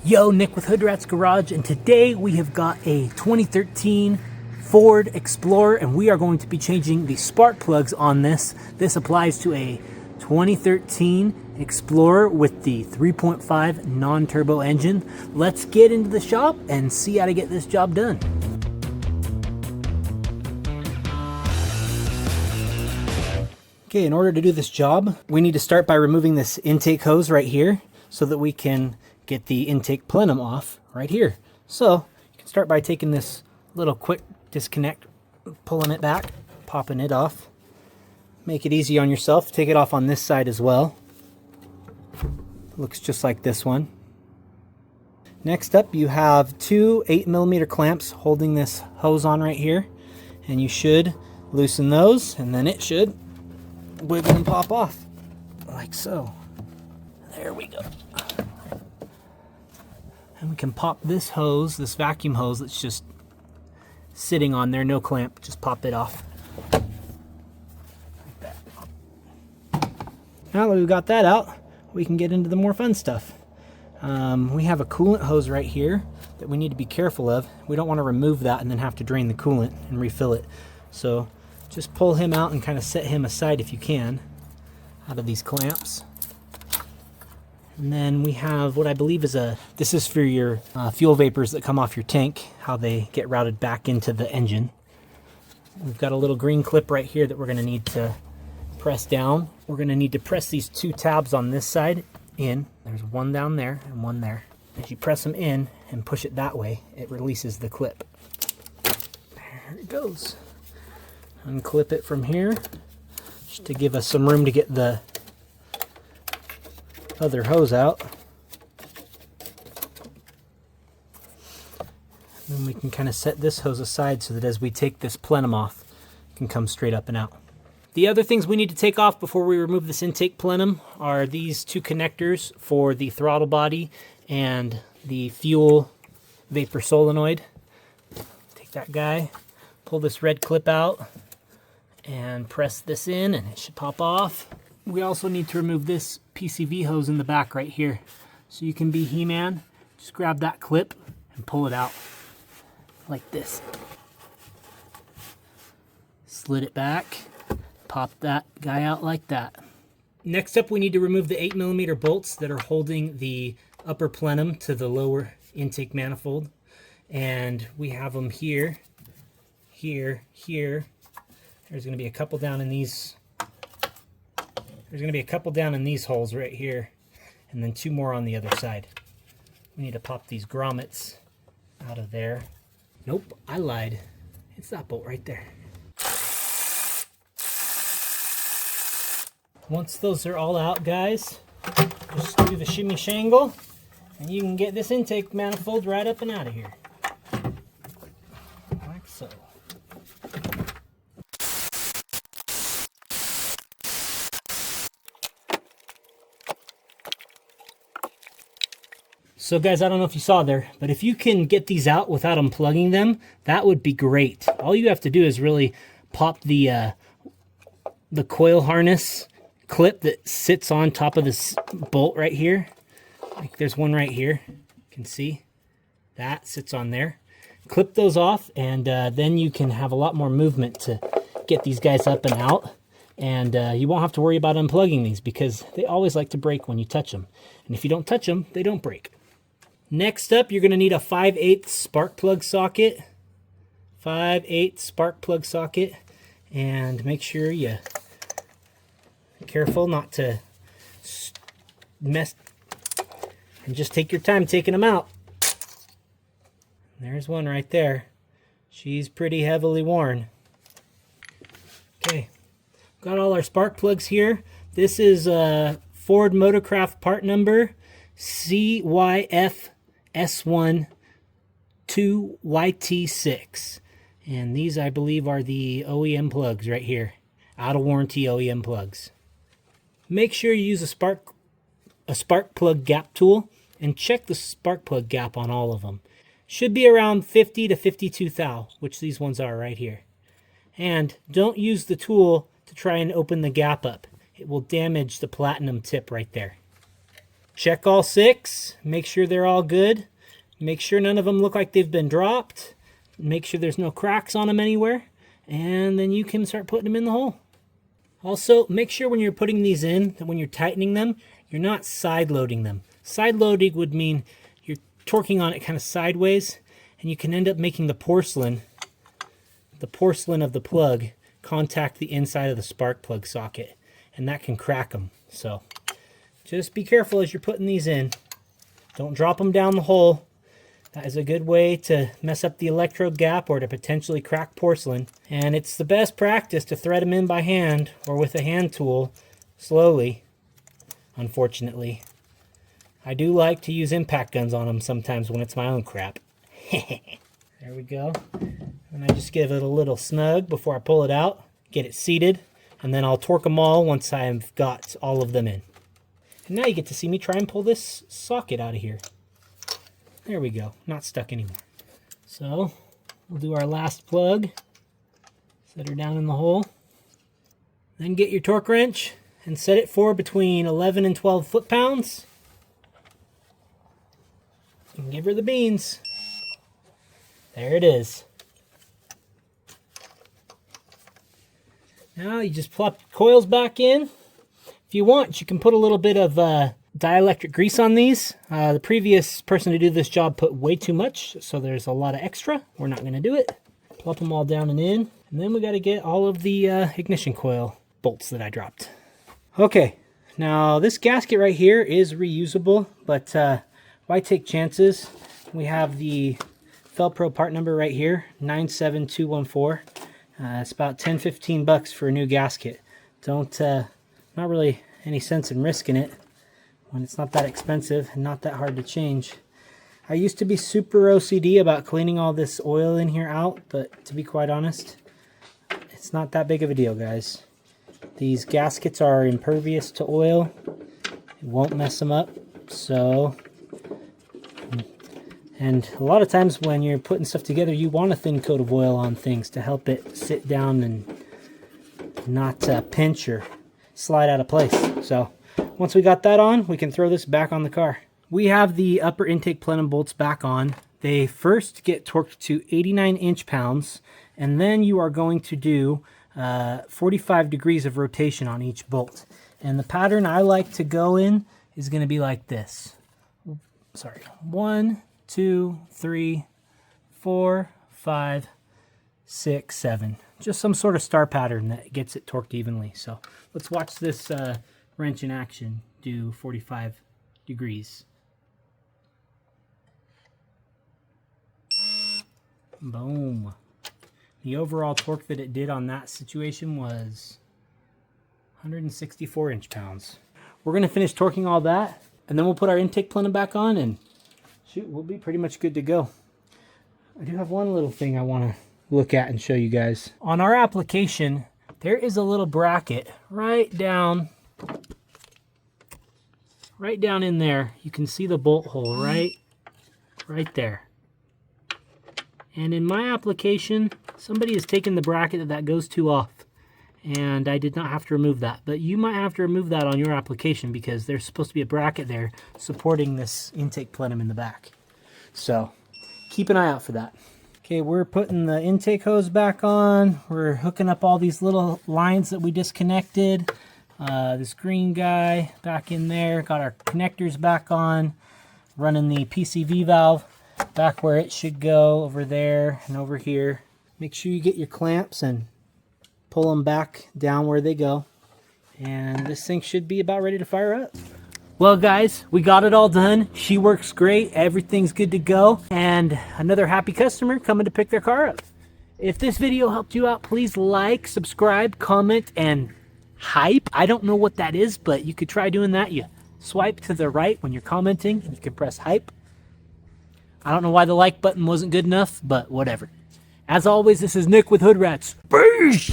Yo, Nick with Hood Rat's Garage, and today we have got a 2013 Ford Explorer, and we are going to be changing the spark plugs on this. This applies to a 2013 Explorer with the 3.5 non-turbo engine. Let's get into the shop and see how to get this job done. Okay, in order to do this job, we need to start by removing this intake hose right here so that we can get the intake plenum off right here. So you can start by taking this little quick disconnect, pulling it back, popping it off. Make it easy on yourself. Take it off on this side as well. Looks just like this one. Next up, you have two 8mm clamps holding this hose on right here, and you should loosen those, and then it should wiggle and pop off like so. There we go. And we can pop this hose, this vacuum hose that's just sitting on there, no clamp, just pop it off. Like that. Now that we've got that out, we can get into the more fun stuff. We have a coolant hose right here that we need to be careful of. We don't want to remove that and then have to drain the coolant and refill it. So just pull him out and kind of set him aside if you can out of these clamps. And then we have what I believe is this is for your fuel vapors that come off your tank, how they get routed back into the engine. We've got a little green clip right here that we're going to need to press down. We're going to need to press these two tabs on this side in. There's one down there and one there. As you press them in and push it that way, it releases the clip. There it goes. Unclip it from here just to give us some room to get the other hose out. Then we can kind of set this hose aside so that as we take this plenum off, it can come straight up and out. The other things we need to take off before we remove this intake plenum are these two connectors for the throttle body and the fuel vapor solenoid. Take that guy, pull this red clip out, and press this in, and it should pop off. We also need to remove this PCV hose in the back right here. So you can be He-Man, just grab that clip and pull it out like this. Slid it back, pop that guy out like that. Next up, we need to remove the 8mm bolts that are holding the upper plenum to the lower intake manifold. And we have them here, here, here. There's going to be a couple down in these. There's going to be a couple down in these holes right here, and then two more on the other side. We need to pop these grommets out of there. Nope, I lied. It's that bolt right there. Once those are all out, guys, just do the shimmy shangle, and you can get this intake manifold right up and out of here. Like so. So guys, I don't know if you saw there, but if you can get these out without unplugging them, that would be great. All you have to do is really pop the coil harness clip that sits on top of this bolt right here. Like there's one right here. You can see that sits on there. Clip those off, and then you can have a lot more movement to get these guys up and out. And you won't have to worry about unplugging these because they always like to break when you touch them. And if you don't touch them, they don't break. Next up, you're going to need a 5/8 spark plug socket. 5/8 spark plug socket. And make sure you be careful not to mess. And just take your time taking them out. There's one right there. She's pretty heavily worn. Okay. Got all our spark plugs here. This is Ford Motorcraft part number CYF-S1-2YT6. And these, I believe, are the OEM plugs right here. Out of warranty OEM plugs. Make sure you use a spark plug gap tool and check the spark plug gap on all of them. Should be around 50 to 52 thou, which these ones are right here. And don't use the tool to try and open the gap up. It will damage the platinum tip right there. Check all 6, make sure they're all good. Make sure none of them look like they've been dropped. Make sure there's no cracks on them anywhere. And then you can start putting them in the hole. Also, make sure when you're putting these in, that when you're tightening them, you're not side loading them. Side loading would mean you're torquing on it kind of sideways, and you can end up making the porcelain of the plug contact the inside of the spark plug socket, and that can crack them. So just be careful as you're putting these in. Don't drop them down the hole. That is a good way to mess up the electrode gap or to potentially crack porcelain. And it's the best practice to thread them in by hand or with a hand tool slowly, unfortunately. I do like to use impact guns on them sometimes when it's my own crap. There we go. And I just give it a little snug before I pull it out, get it seated, and then I'll torque them all once I've got all of them in. And now you get to see me try and pull this socket out of here. There we go, not stuck anymore. So we'll do our last plug, set her down in the hole. Then get your torque wrench and set it for between 11 and 12 foot-pounds. And give her the beans. There it is. Now you just plop coils back in. If you want, you can put a little bit of dielectric grease on these. The previous person to do this job put way too much, so there's a lot of extra. We're not going to do it. Plop them all down and in. And then we got to get all of the ignition coil bolts that I dropped. Okay, now this gasket right here is reusable, but why take chances? We have the Felpro part number right here, 97214. It's about $10-15 for a new gasket. Not really any sense in risking it when it's not that expensive and not that hard to change. I used to be super OCD about cleaning all this oil in here out, but to be quite honest, it's not that big of a deal, guys. These gaskets are impervious to oil. It won't mess them up. So, and a lot of times when you're putting stuff together, you want a thin coat of oil on things to help it sit down and not pinch or slide out of place. So once we got that on, we can throw this back on the car. We have the upper intake plenum bolts back on. They first get torqued to 89 inch-pounds, and then you are going to do 45 degrees of rotation on each bolt. And the pattern I like to go in is going to be like this. Sorry, 1, 2, 3, 4, 5, 6, 7. Just some sort of star pattern that gets it torqued evenly. So let's watch this wrench in action do 45 degrees. Boom. The overall torque that it did on that situation was 164 inch-pounds. We're going to finish torquing all that, and then we'll put our intake plenum back on, and shoot, we'll be pretty much good to go. I do have one little thing I want to look at and show you guys. On our application, there is a little bracket right down in there. You can see the bolt hole right there. And in my application, somebody has taken the bracket that goes to off, and I did not have to remove that. But you might have to remove that on your application because there's supposed to be a bracket there supporting this intake plenum in the back. So keep an eye out for that. Okay, we're putting the intake hose back on. We're hooking up all these little lines that we disconnected. This green guy back in there. Got our connectors back on. Running the PCV valve back where it should go, over there and over here. Make sure you get your clamps and pull them back down where they go. And this thing should be about ready to fire up. Well guys, we got it all done. She works great. Everything's good to go. And another happy customer coming to pick their car up. If this video helped you out, please like, subscribe, comment, and hype. I don't know what that is, but you could try doing that. You swipe to the right when you're commenting, and you can press hype. I don't know why the like button wasn't good enough, but whatever. As always, this is Nick with Hood Rats. Peace!